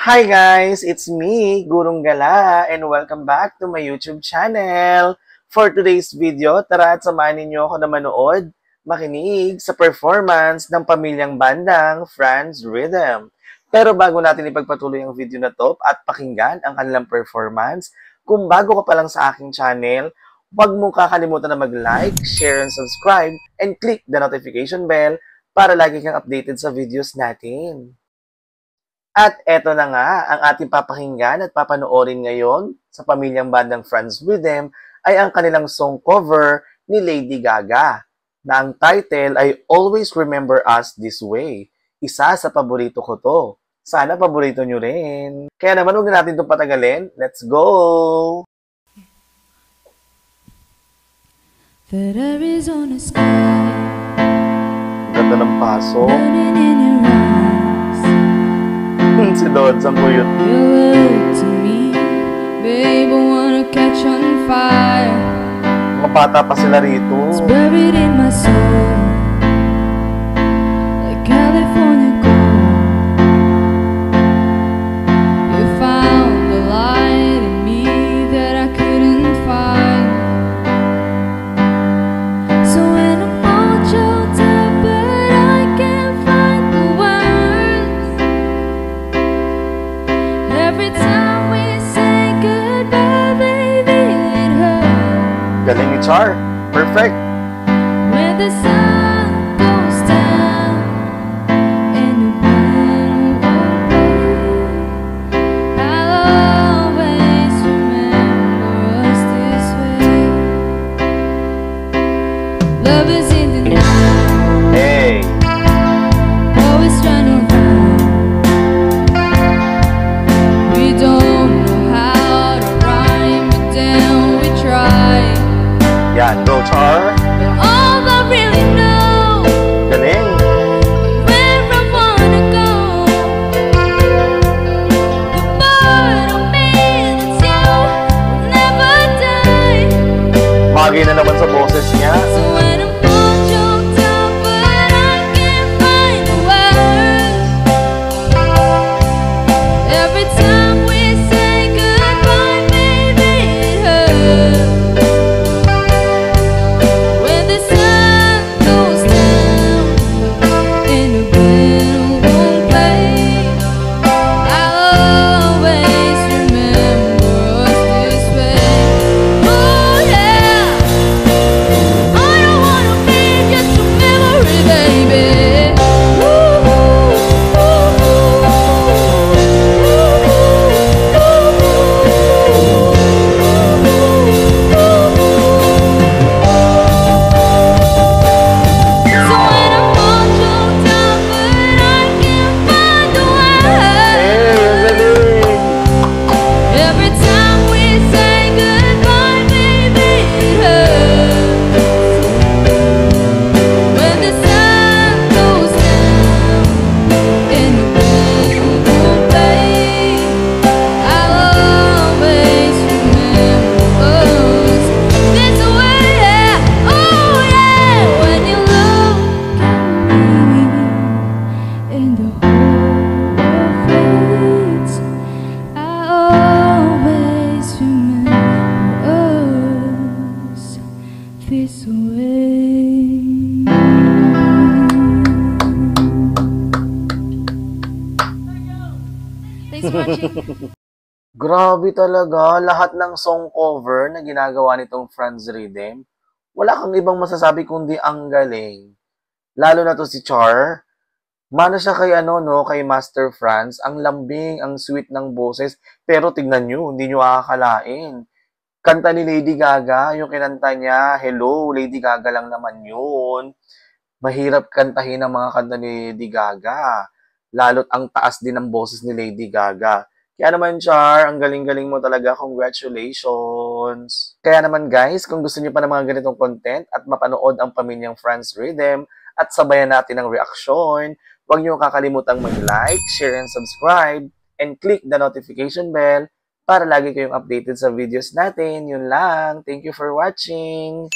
Hi guys! It's me, Gurong Gala, and welcome back to my YouTube channel. For today's video, tara at samahan ninyo ako na manood, makinig sa performance ng pamilyang bandang Franz Rhythm. Pero bago natin ipagpatuloy ang video na to at pakinggan ang kanilang performance, kung bago ka pa lang sa aking channel, huwag mong kakalimutan na mag-like, share, and subscribe, and click the notification bell para lagi kang updated sa videos natin. At eto na nga, ang ating papakinggan at papanoorin ngayon sa pamilyang bandang Franz Rhythm ay ang kanilang song cover ni Lady Gaga, na ang title ay Always Remember Us This Way. Isa sa paborito ko to. Sana paborito nyo rin. Kaya naman huwag na natin itong patagalin. Let's go! The Arizona sky, Ganda ng paso. burning in your eyes. Si Dodds ang kuyot. You're good to me, babe. I wanna catch on fire. Mga bata pa sila rito. It's buried in my soul, like California gold. You found the light in me that I couldn't find. So when I'm all choked up, but I can't find the words. Every time we say goodbye, baby, it hurts. Galing ni Char. Perfect. When the sun goes down and the wind won't play, I'll always remember us this way. Love is in the night, Hey! always trying to run. We don't know how to rhyme, but then we try. Yan, go Char. But all I really know, Galing. where I wanna go, the part of me that's you will never die. Bagay na naman sa boses niya. So when I'm all choked up, but I can't find the words. Every time we say goodbye, baby, it hurts. When the sun goes down and the wind won't play, I'll always remember us this way. Oh yeah, I don't wanna be just a memory, baby. So when I'm all choked up, but I can't find the words. Hey, ang galing. Every time we say goodbye, baby, it hurts. When the sun goes down and the wind won't play, I'll always remember us this way. Oh yeah, when you look at me and the whole world fades, I always remember us this way. Thanks for watching. Grabe talaga, lahat ng song cover na ginagawa nitong Franz Rhythm, wala kang ibang masasabi kundi ang galing. Lalo na to si Char. Mana siya kay kay Master Franz, ang lambing, ang sweet ng boses, pero tignan nyo, hindi nyo akakalain. Kanta ni Lady Gaga, yung kinanta niya, hello, Lady Gaga lang naman yun. Mahirap kantahin ang mga kanta ni Lady Gaga. Lalo't ang taas din ng boses ni Lady Gaga. Kaya naman, Char, ang galing-galing mo talaga. Congratulations! Kaya naman, guys, kung gusto niyo pa ng mga ganitong content at mapanood ang pamilyang Franz Rhythm at sabayan natin ang reaksyon, huwag niyo kakalimutang mag-like, share, and subscribe, and click the notification bell para lagi kayong updated sa videos natin. Yun lang. Thank you for watching!